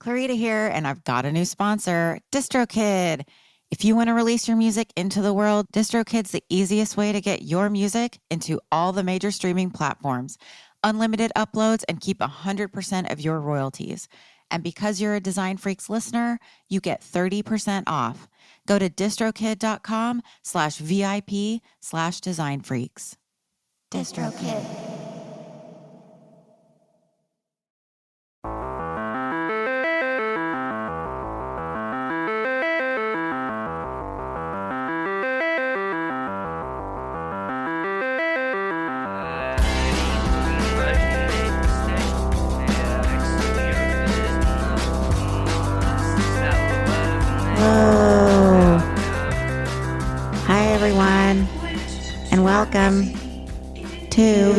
Clarita here, and I've got a new sponsor, DistroKid. If you want to release your music into the world, DistroKid's the easiest way to get your music into all the major streaming platforms, unlimited uploads, and keep 100% of your royalties. And because you're a Design Freaks listener, you get 30% off. Go to distrokid.com/VIP/designfreaks. DistroKid. Hello. Hi, everyone, and welcome to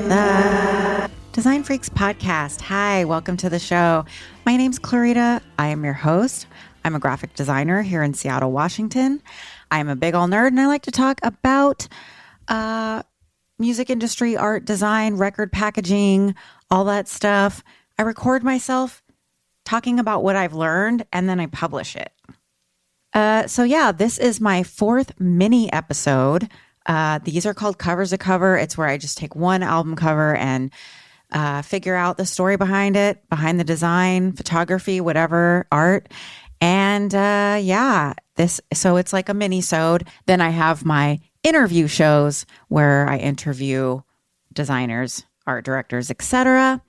the Design Freaks podcast. Hi, welcome to the show. My name's Clarita. I am your host. I'm a graphic designer here in Seattle, Washington. I'm a big ol' nerd, and I like to talk about music industry, art, design, record packaging, all that stuff. I record myself talking about what I've learned, and then I publish it. This is my fourth mini episode. These are called Covers to Cover. It's where I just take one album cover and figure out the story behind it, behind the design, photography, whatever, art. And so it's like a mini-sode. Then I have my interview shows where I interview designers, art directors, etc.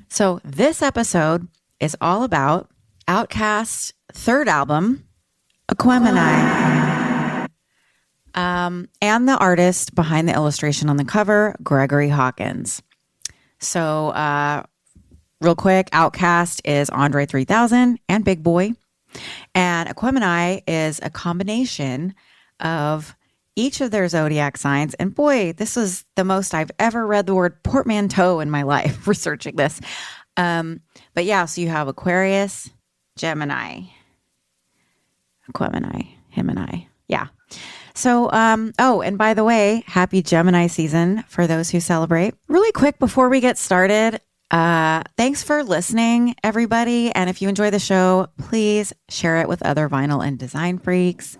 So this episode is all about Outkast's third album, Aquemini, and the artist behind the illustration on the cover, Gregory Hawkins. So real quick, Outkast is Andre 3000 and Big Boy, and Aquemini is a combination of each of their zodiac signs. And boy, this was the most I've ever read the word portmanteau in my life researching this. So you have Aquarius, Gemini, Aquemini, him and I. Yeah. So, and by the way, happy Gemini season for those who celebrate. Really quick before we get started, thanks for listening, everybody. And if you enjoy the show, please share it with other vinyl and design freaks.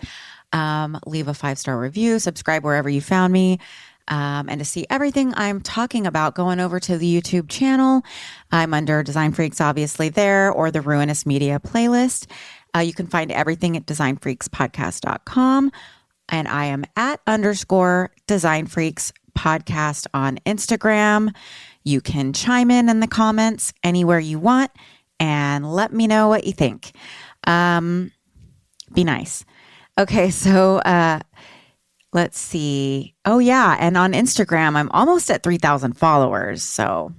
Leave a 5-star review, subscribe wherever you found me. And to see everything I'm talking about, going over to the YouTube channel. I'm under Design Freaks, obviously there, or the Ruinous Media playlist. You can find everything at designfreakspodcast.com. And I am at _Design Freaks podcast on Instagram. You can chime in the comments anywhere you want and let me know what you think. Be nice. Okay, so let's see. Oh, yeah. And on Instagram, I'm almost at 3,000 followers. So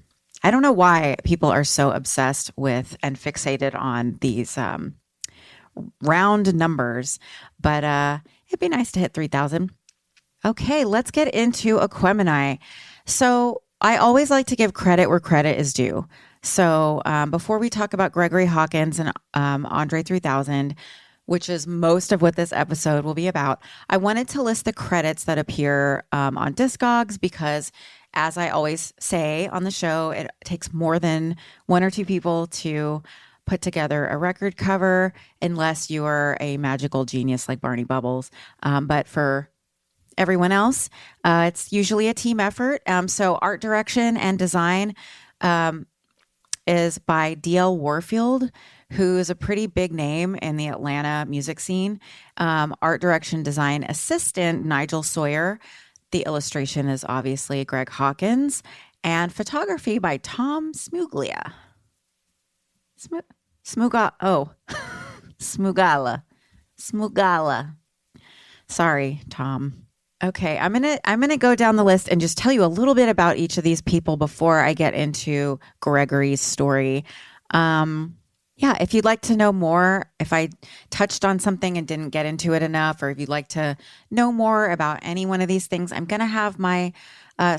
I don't know why people are so obsessed with and fixated on these round numbers, but it'd be nice to hit 3,000. Okay, let's get into Aquemini. So I always like to give credit where credit is due. So before we talk about Gregory Hawkins and Andre 3000, which is most of what this episode will be about, I wanted to list the credits that appear on Discogs because, as I always say on the show, it takes more than one or two people to put together a record cover unless you are a magical genius like Barney Bubbles. But for everyone else, it's usually a team effort. So art direction and design is by D.L. Warfield, who is a pretty big name in the Atlanta music scene. Art direction design assistant, Nigel Sawyer. The illustration is obviously Greg Hawkins. And photography by Tom Smuglia. Smugala. Sorry, Tom. Okay, I'm gonna go down the list and just tell you a little bit about each of these people before I get into Gregory's story. If you'd like to know more, if I touched on something and didn't get into it enough, or if you'd like to know more about any one of these things, I'm going to have my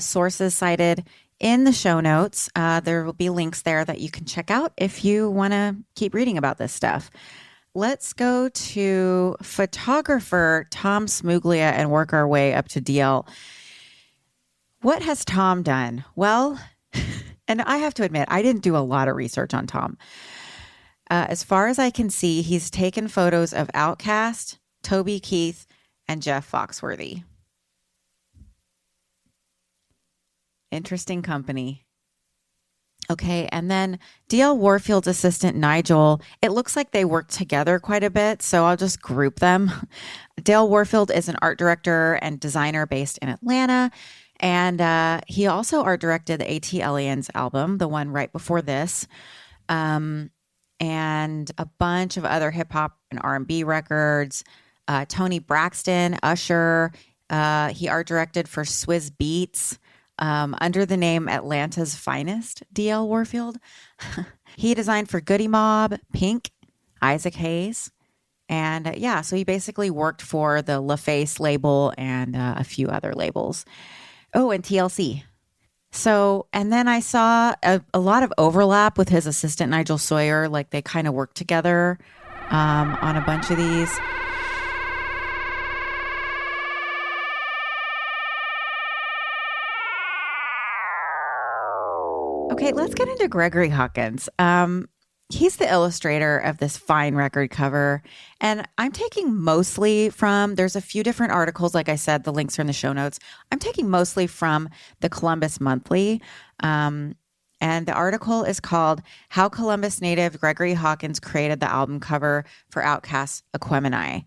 sources cited in the show notes. There will be links there that you can check out if you want to keep reading about this stuff. Let's go to photographer Tom Smuglia and work our way up to DL. What has Tom done? Well, and I have to admit, I didn't do a lot of research on Tom. As far as I can see, he's taken photos of Outkast, Toby Keith, and Jeff Foxworthy. Interesting company. Okay, and then D.L. Warfield's assistant Nigel, it looks like they work together quite a bit, so I'll just group them. D.L. Warfield is an art director and designer based in Atlanta, and he also art directed the A.T. Aliens album, the one right before this, and a bunch of other hip hop and R&B records. Tony Braxton, Usher, he art directed for Swizz Beatz. Under the name Atlanta's Finest, D.L. Warfield. He designed for Goody Mob, Pink, Isaac Hayes. And so he basically worked for the LaFace label and a few other labels. Oh, and TLC. So, and then I saw a lot of overlap with his assistant, Nigel Sawyer. Like they kind of worked together on a bunch of these. Okay, let's get into Gregory Hawkins. He's the illustrator of this fine record cover, and I'm taking mostly from, there's a few different articles, like I said, the links are in the show notes. I'm taking mostly from the Columbus Monthly, and the article is called How Columbus Native Gregory Hawkins Created the Album Cover for Outkast's Aquemini.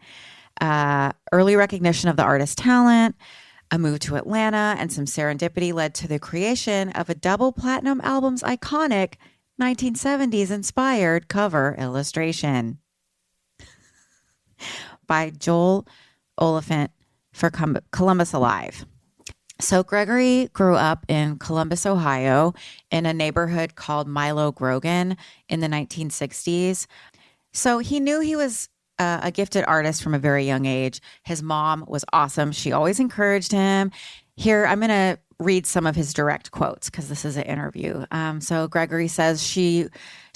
Early recognition of the artist's talent, a move to Atlanta, and some serendipity led to the creation of a double platinum album's iconic 1970s inspired cover illustration by Joel Oliphant for Columbus Alive. So Gregory grew up in Columbus, Ohio, in a neighborhood called Milo Grogan in the 1960s. So he knew he was a gifted artist from a very young age. His mom was awesome. She always encouraged him. Here, I'm going to read some of his direct quotes because this is an interview. So Gregory says, she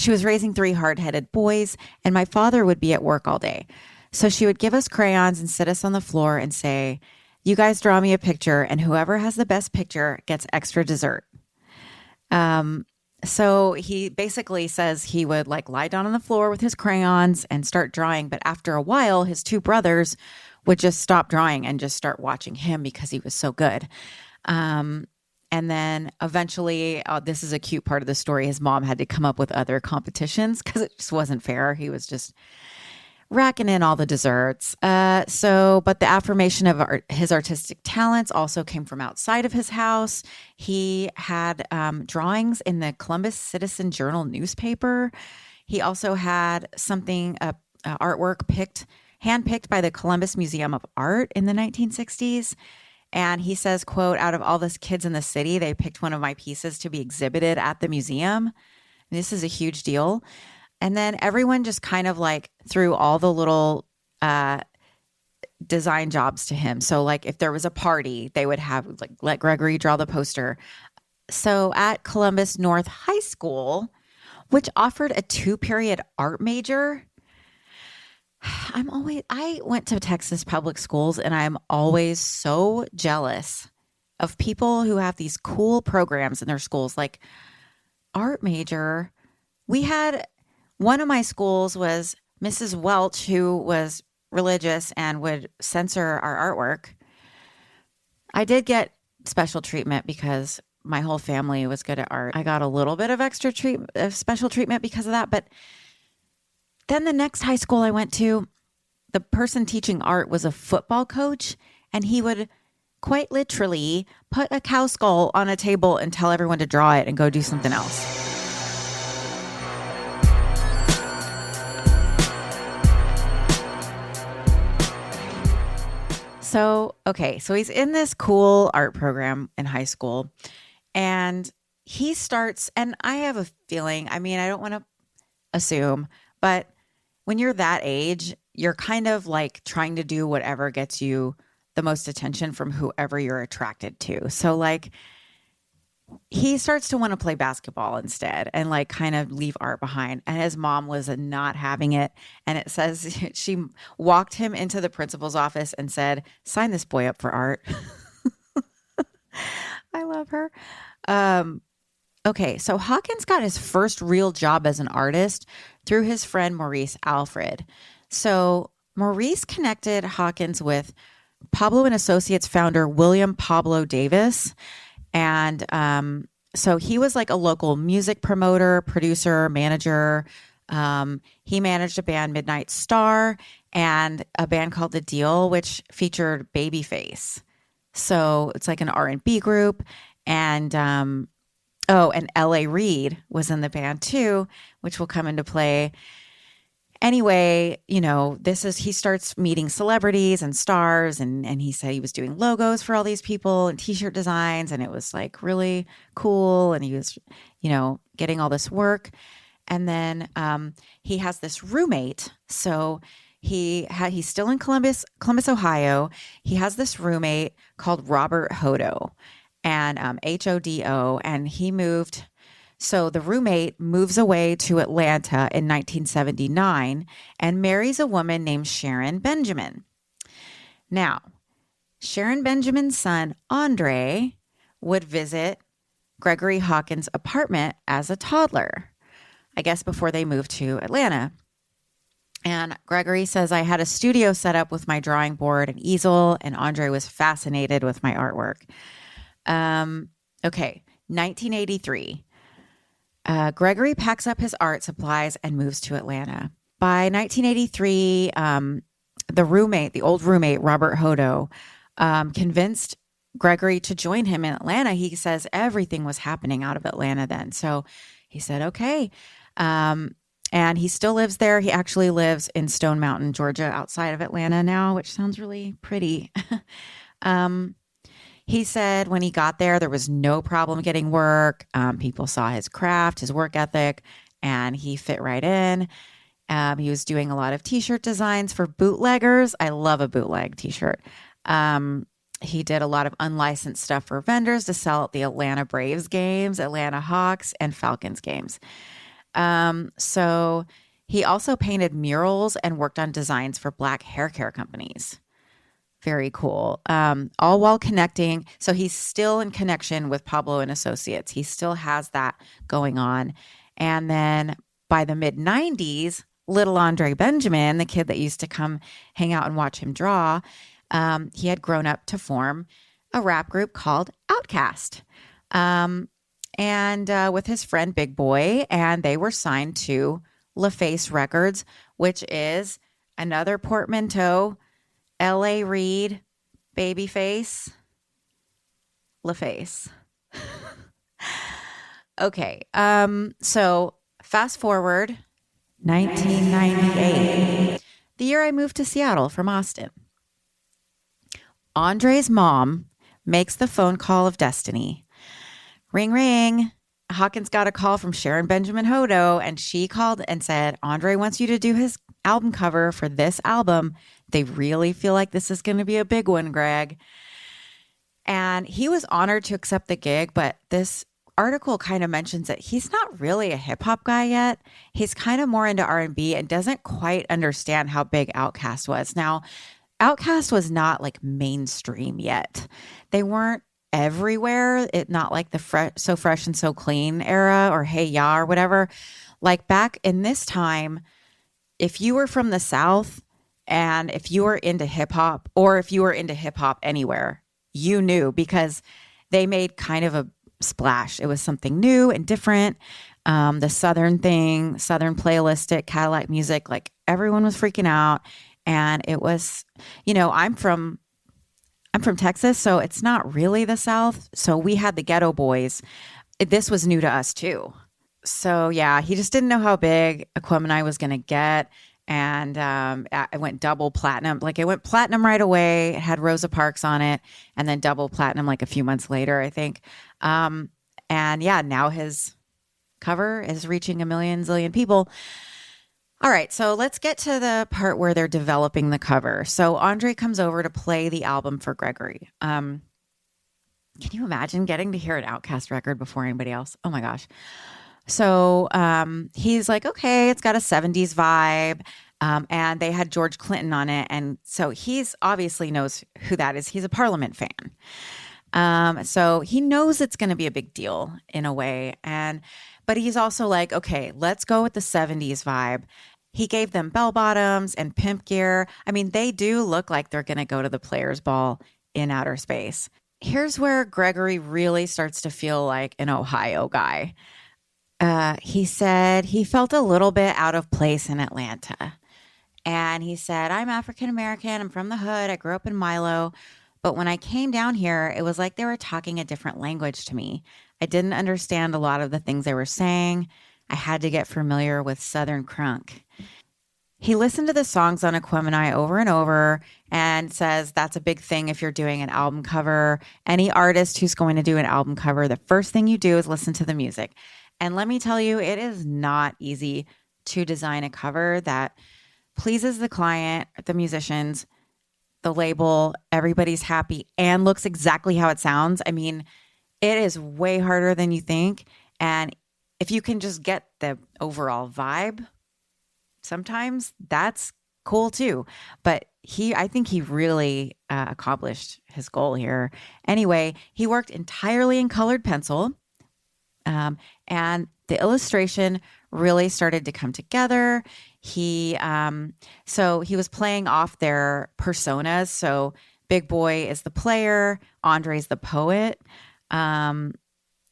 was raising 3 hard-headed boys, and my father would be at work all day. So she would give us crayons and sit us on the floor and say, you guys draw me a picture, and whoever has the best picture gets extra dessert. So he basically says he would like lie down on the floor with his crayons and start drawing. But after a while, his 2 brothers would just stop drawing and just start watching him because he was so good. And then eventually, this is a cute part of the story. His mom had to come up with other competitions because it just wasn't fair. He was just racking in all the desserts. But the affirmation of his artistic talents also came from outside of his house. He had drawings in the Columbus Citizen Journal newspaper. He also had something, artwork handpicked by the Columbus Museum of Art in the 1960s. And he says, quote, out of all the kids in the city, they picked one of my pieces to be exhibited at the museum. And this is a huge deal. And then everyone just kind of like threw all the little design jobs to him. So like if there was a party, they would have like let Gregory draw the poster. So at Columbus North High School, which offered a 2-period art major, I went to Texas public schools, and I'm always so jealous of people who have these cool programs in their schools, like art major. We had one of my schools was Mrs. Welch, who was religious and would censor our artwork. I did get special treatment because my whole family was good at art. I got a little bit of special treatment because of that. But then the next high school I went to, the person teaching art was a football coach, and he would quite literally put a cow skull on a table and tell everyone to draw it and go do something else. So he's in this cool art program in high school, and he starts, and I have a feeling, I mean, I don't want to assume, but when you're that age, you're kind of like trying to do whatever gets you the most attention from whoever you're attracted to. So like he starts to want to play basketball instead and like kind of leave art behind. And his mom was not having it. And it says she walked him into the principal's office and said, sign this boy up for art. I love her. Okay, so Hawkins got his first real job as an artist through his friend Maurice Alfred. So Maurice connected Hawkins with Pablo and Associates founder William Pablo Davis. And so he was like a local music promoter, producer, manager. He managed a band, Midnight Star, and a band called The Deal, which featured Babyface. So it's like an R&B group. And and L.A. Reid was in the band too, which will come into play. Anyway, he starts meeting celebrities and stars, and he said he was doing logos for all these people and t-shirt designs, and it was like really cool. And he was, getting all this work. And then he has this roommate. So he's still in Columbus, Ohio. He has this roommate called Robert Hodo, and Hodo, and he moved. So the roommate moves away to Atlanta in 1979 and marries a woman named Sharon Benjamin. Now, Sharon Benjamin's son, Andre, would visit Gregory Hawkins' apartment as a toddler, I guess before they moved to Atlanta. And Gregory says, I had a studio set up with my drawing board and easel, and Andre was fascinated with my artwork. 1983. Gregory packs up his art supplies and moves to Atlanta. By 1983, the old roommate, Robert Hodo, convinced Gregory to join him in Atlanta. He says everything was happening out of Atlanta then. So he said, okay. And he still lives there. He actually lives in Stone Mountain, Georgia, outside of Atlanta now, which sounds really pretty. He said when he got there was no problem getting work. People saw his craft, his work ethic, and he fit right in. He was doing a lot of t-shirt designs for bootleggers. I love a bootleg t-shirt. He did a lot of unlicensed stuff for vendors to sell at the Atlanta Braves games, Atlanta Hawks, and Falcons games. So he also painted murals and worked on designs for black hair care companies. Very cool. All while connecting. So he's still in connection with Pablo and Associates. He still has that going on. And then by the mid 90s, little Andre Benjamin, the kid that used to come hang out and watch him draw, he had grown up to form a rap group called Outkast. And with his friend Big Boy, and they were signed to LaFace Records, which is another portmanteau. L.A. Reid, Babyface, LaFace. Okay, so fast forward, 1998, the year I moved to Seattle from Austin. Andre's mom makes the phone call of destiny. Ring, ring. Hawkins got a call from Sharon Benjamin Hodo, and she called and said, Andre wants you to do his album cover for this album. They really feel like this is going to be a big one, Greg. And he was honored to accept the gig, but this article kind of mentions that he's not really a hip hop guy yet. He's kind of more into R&B and doesn't quite understand how big Outkast was. Now, Outkast was not like mainstream yet. They weren't everywhere. Not like the So Fresh and So Clean era or Hey Ya or whatever. Like back in this time, if you were from the South and if you were into hip hop, or if you were into hip hop anywhere, you knew, because they made kind of a splash. It was something new and different. The Southern thing, Southern playlistic, Cadillac music, like everyone was freaking out. And it was, I'm from Texas, so it's not really the South. So we had the Ghetto Boys. This was new to us too. So yeah, he just didn't know how big Aquemini was going to get. And it went double platinum. Like it went platinum right away. It had Rosa Parks on it, and then double platinum like a few months later, I think. And yeah, now his cover is reaching a zillion people. All right, so let's get to the part where they're developing the cover. So Andre comes over to play the album for Gregory. Can you imagine getting to hear an Outkast record before anybody else? Oh my gosh. So he's like, okay, it's got a 70s vibe. And they had George Clinton on it. And so he's obviously knows who that is. He's a Parliament fan. So he knows it's going to be a big deal in a way. But he's also like, okay, let's go with the 70s vibe. He gave them bell bottoms and pimp gear. I mean, they do look like they're going to go to the Players Ball in outer space. Here's where Gregory really starts to feel like an Ohio guy. He said he felt a little bit out of place in Atlanta. And he said, I'm African American. I'm from the hood. I grew up in Milo. But when I came down here, it was like they were talking a different language to me. I didn't understand a lot of the things they were saying. I had to get familiar with Southern crunk. He listened to the songs on Aquemini over and over and says that's a big thing if you're doing an album cover. Any artist who's going to do an album cover, the first thing you do is listen to the music. And let me tell you, it is not easy to design a cover that pleases the client, the musicians, the label, everybody's happy, and looks exactly how it sounds. I mean, it is way harder than you think. And if you can just get the overall vibe, sometimes that's cool too. But I think he really accomplished his goal here. Anyway, he worked entirely in colored pencil. And the illustration really started to come together. So he was playing off their personas. So Big Boy is the player, Andre's the poet. And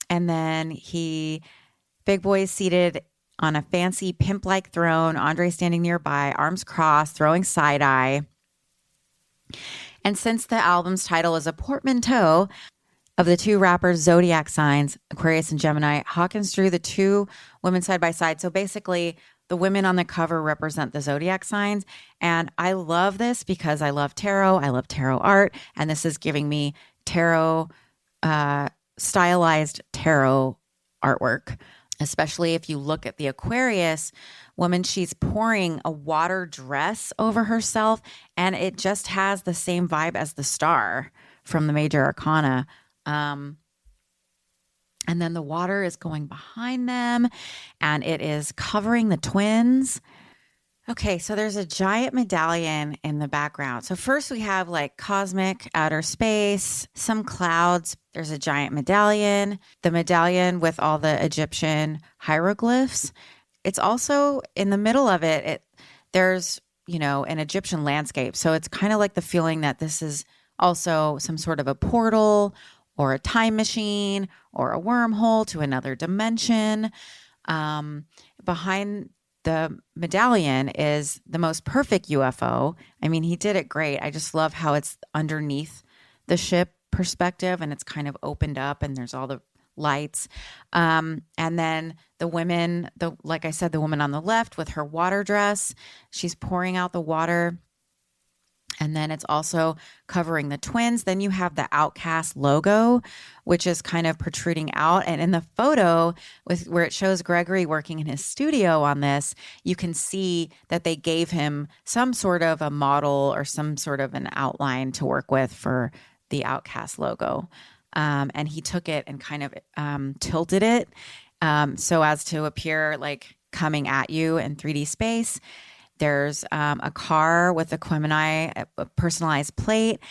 then Big Boy is seated on a fancy pimp-like throne, Andre standing nearby, arms crossed, throwing side-eye. And since the album's title is a portmanteau of the two rappers' zodiac signs, Aquarius and Gemini, Hawkins drew the two women side by side. So basically, the women on the cover represent the zodiac signs. And I love this because I love tarot. I love tarot art. And this is giving me tarot, stylized tarot artwork. Especially if you look at the Aquarius woman, she's pouring a water dress over herself, and it just has the same vibe as the star from the Major Arcana. And then the water is going behind them, and it is covering the twins. Okay, so there's a giant medallion in the background. So first we have like cosmic outer space, some clouds. There's a giant medallion, the medallion with all the Egyptian hieroglyphs. It's also in the middle of it, there's, an Egyptian landscape. So it's kind of like the feeling that this is also some sort of a portal or a time machine or a wormhole to another dimension. Behind the medallion is the most perfect UFO. I mean, he did it great. I just love how it's underneath the ship perspective and it's kind of opened up and there's all the lights. And then the women, like I said, the woman on the left with her water dress, she's pouring out the water. And then it's also covering the twins. Then you have the Outkast logo, which is kind of protruding out. And in the photo where it shows Gregory working in his studio on this, you can see that they gave him some sort of a model or some sort of an outline to work with for the Outkast logo. And he took it and kind of tilted it so as to appear like coming at you in 3D space. There's a car with Aquemini, a personalized plate.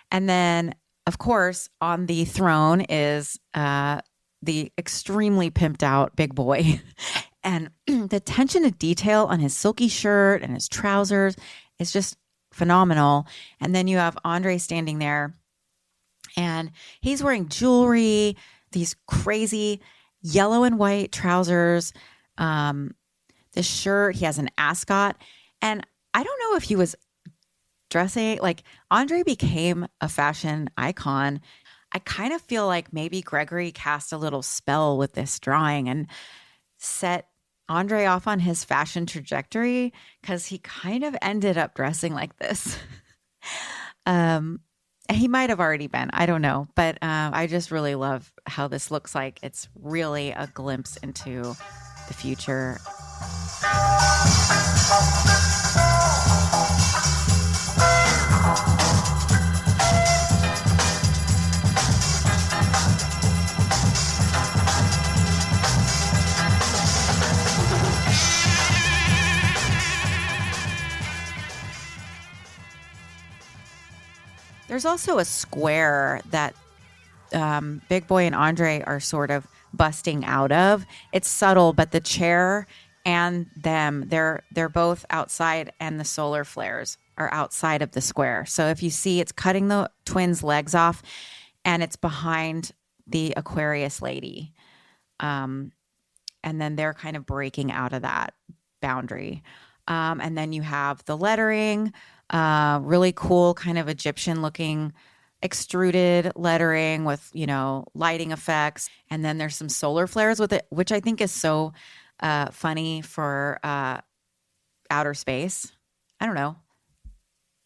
And then, of course, on the throne is the extremely pimped out Big Boy. And the attention to detail on his silky shirt and his trousers is just phenomenal. And then you have Andre standing there and he's wearing jewelry, these crazy yellow and white trousers, the shirt, he has an ascot. And I don't know if he was dressing like Andre became a fashion icon. I kind of feel like maybe Gregory cast a little spell with this drawing and set Andre off on his fashion trajectory because he kind of ended up dressing like this. He might have already been, I don't know. But I just really love how this looks like. It's really a glimpse into the future. There's also a square that Big Boy and Andre are sort of busting out of. It's subtle, but the chair and them, they're both outside, and the solar flares are outside of the square. So if you see, it's cutting the twins' legs off, and it's behind the Aquarius lady. And then they're kind of breaking out of that boundary. And then you have the lettering, really cool kind of Egyptian looking extruded lettering with, lighting effects. And then there's some solar flares with it, which I think is so funny for outer space. I don't know.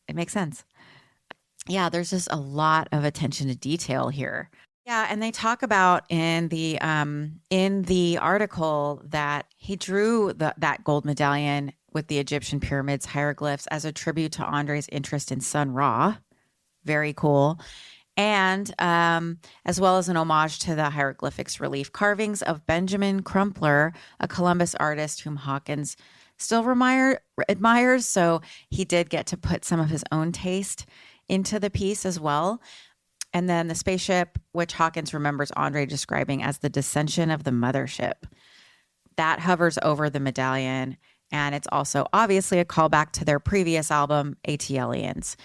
It makes sense. Yeah, there's just a lot of attention to detail here. Yeah, and they talk about in the article that he drew that gold medallion with the Egyptian pyramids hieroglyphs as a tribute to Andre's interest in Sun Ra. Very cool. And as well as an homage to the hieroglyphics relief carvings of Benjamin Crumpler, a Columbus artist whom Hawkins still admires. So he did get to put some of his own taste into the piece as well. And then the spaceship, which Hawkins remembers Andre describing as the descension of the mothership, that hovers over the medallion. And it's also obviously a callback to their previous album, ATLians.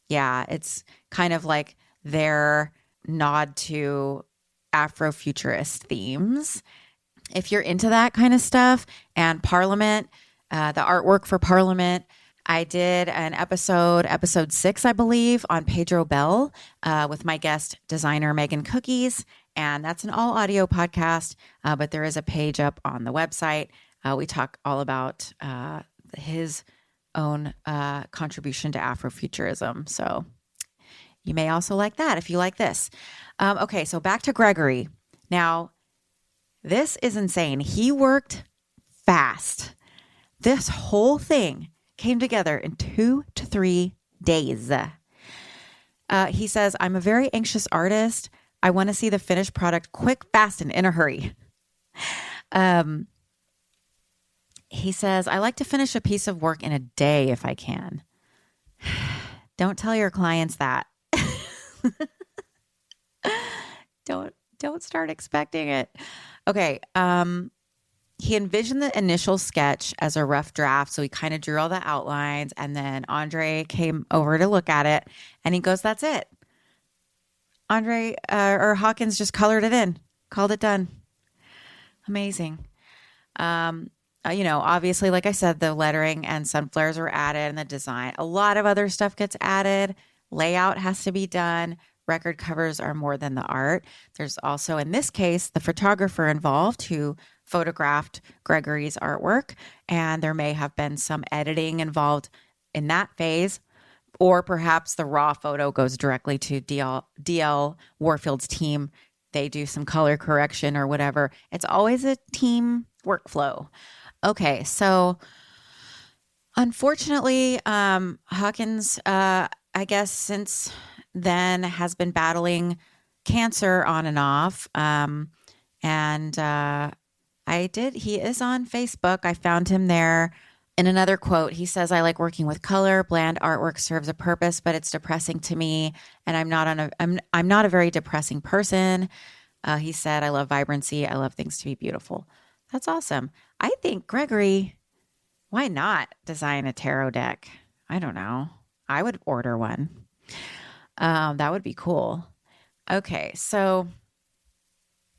Yeah, it's kind of like their nod to Afrofuturist themes. If you're into that kind of stuff, and Parliament, the artwork for Parliament, I did an episode 6, I believe, on Pedro Bell with my guest designer, Megan Cookies. And that's an all audio podcast, but there is a page up on the website. We talk all about his own contribution to Afrofuturism. So you may also like that if you like this. Okay, so back to Gregory. Now, this is insane. He worked fast. This whole thing came together in 2 to 3 days. He says, I'm a very anxious artist. I want to see the finished product quick, fast, and in a hurry. He says, I like to finish a piece of work in a day if I can. Don't tell your clients that. Don't start expecting it. Okay. He envisioned the initial sketch as a rough draft. So he kind of drew all the outlines, and then Andre came over to look at it, and he goes, that's it. Hawkins just colored it in, called it done. Amazing. Obviously, like I said, the lettering and sun flares were added, and the design. A lot of other stuff gets added. Layout has to be done. Record covers are more than the art. There's also, in this case, the photographer involved who photographed Gregory's artwork, and there may have been some editing involved in that phase, or perhaps the raw photo goes directly to DL Warfield's team. They do some color correction or whatever. It's always a team workflow. Okay, so unfortunately, Hawkins, I guess since then has been battling cancer on and off. He is on Facebook. I found him there. In another quote, he says, I like working with color. Bland artwork serves a purpose, but it's depressing to me. And I'm not a very depressing person. He said, I love vibrancy. I love things to be beautiful. That's awesome. I think, Gregory, why not design a tarot deck? I don't know. I would order one. That would be cool. Okay, so,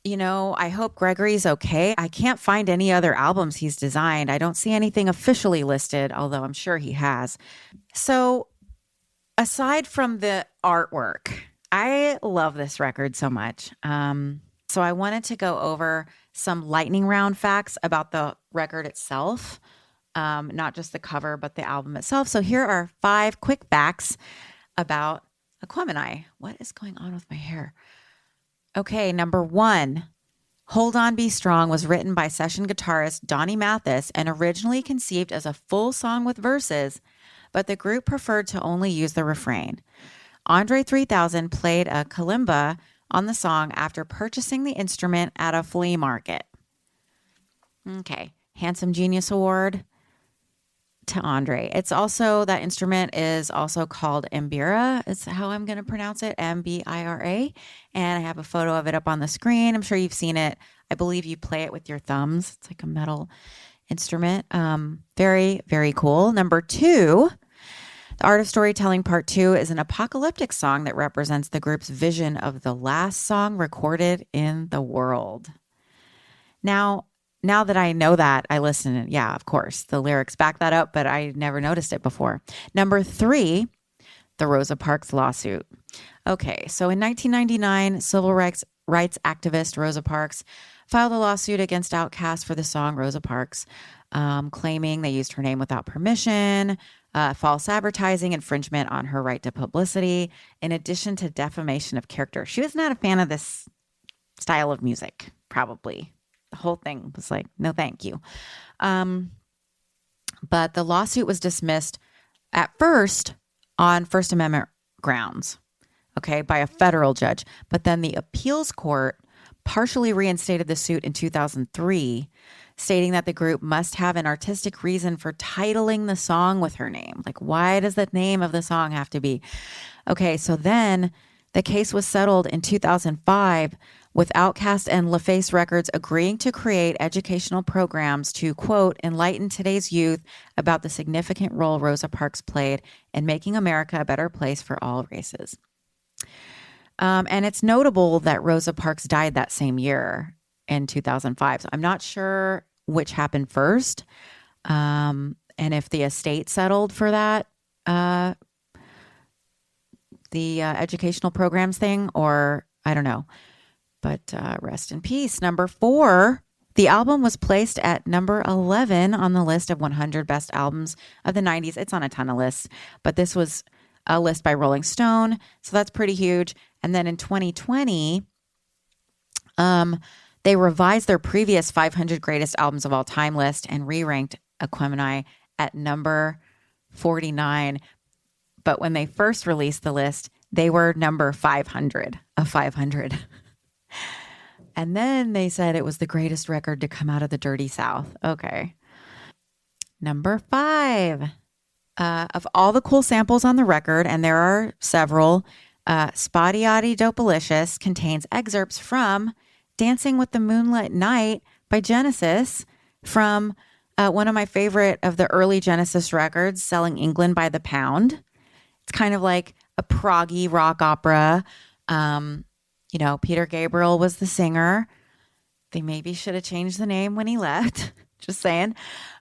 I hope Gregory's okay. I can't find any other albums he's designed. I don't see anything officially listed, although I'm sure he has. So, aside from the artwork, I love this record so much. So I wanted to go over some lightning round facts about the record itself, not just the cover, but the album itself. So here are 5 quick facts about Aquemini. What is going on with my hair? Okay, number 1, Hold On, Be Strong was written by session guitarist Donnie Mathis and originally conceived as a full song with verses, but the group preferred to only use the refrain. Andre 3000 played a kalimba on the song after purchasing the instrument at a flea market. Okay, Handsome Genius Award. to Andre. It's also, that instrument is also called mbira, is how I'm going to pronounce it, mbira. And I have a photo of it up on the screen. I'm sure you've seen it. I believe you play it with your thumbs. It's like a metal instrument. Very, very cool. Number 2, The Art of Storytelling Part 2 is an apocalyptic song that represents the group's vision of the last song recorded in the world. Now that I know that, I listen, and yeah, of course, the lyrics back that up, but I never noticed it before. Number 3, the Rosa Parks lawsuit. Okay, so in 1999, civil rights activist Rosa Parks filed a lawsuit against Outkast for the song Rosa Parks, claiming they used her name without permission, false advertising, infringement on her right to publicity, in addition to defamation of character. She was not a fan of this style of music, probably. The whole thing was like, no, thank you. But the lawsuit was dismissed at first on First Amendment grounds, okay, by a federal judge. But then the appeals court partially reinstated the suit in 2003, stating that the group must have an artistic reason for titling the song with her name. Like, why does the name of the song have to be? Okay, so then the case was settled in 2005 with Outkast and LaFace Records agreeing to create educational programs to, quote, enlighten today's youth about the significant role Rosa Parks played in making America a better place for all races. And it's notable that Rosa Parks died that same year in 2005. So I'm not sure which happened first, and if the estate settled for that, the educational programs thing, or I don't know. But rest in peace. Number 4, the album was placed at number 11 on the list of 100 best albums of the 90s. It's on a ton of lists, but this was a list by Rolling Stone, so that's pretty huge. And then in 2020, they revised their previous 500 greatest albums of all time list and re-ranked Aquemini at number 49. But when they first released the list, they were number 500 of 500. And then they said it was the greatest record to come out of the Dirty South. Okay. Number 5. Of all the cool samples on the record, and there are several, Spotty Dopalicious contains excerpts from Dancing with the Moonlit Night by Genesis, from one of my favorite of the early Genesis records, Selling England by the Pound. It's kind of like a proggy rock opera. You know, Peter Gabriel was the singer. They maybe should have changed the name when he left. Just saying.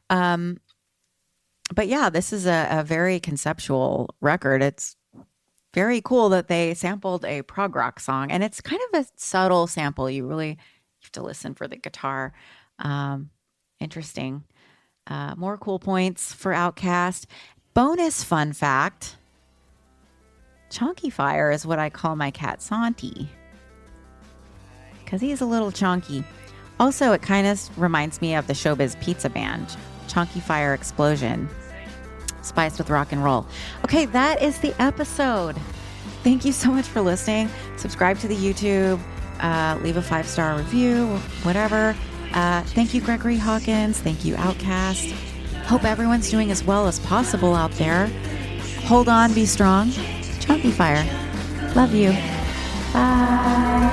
But yeah, this is a very conceptual record. It's very cool that they sampled a prog rock song. And it's kind of a subtle sample. You have to listen for the guitar. Interesting. More cool points for Outkast. Bonus fun fact. Chonky Fire is what I call my cat Santi, because he's a little chonky. Also, it kind of reminds me of the Showbiz Pizza Band, Chonky Fire Explosion, spiced with rock and roll. Okay, that is the episode. Thank you so much for listening. Subscribe to the YouTube, leave a 5-star review, whatever. Thank you, Gregory Hawkins. Thank you, Outkast. Hope everyone's doing as well as possible out there. Hold on, be strong. Chonky Fire. Love you. Bye.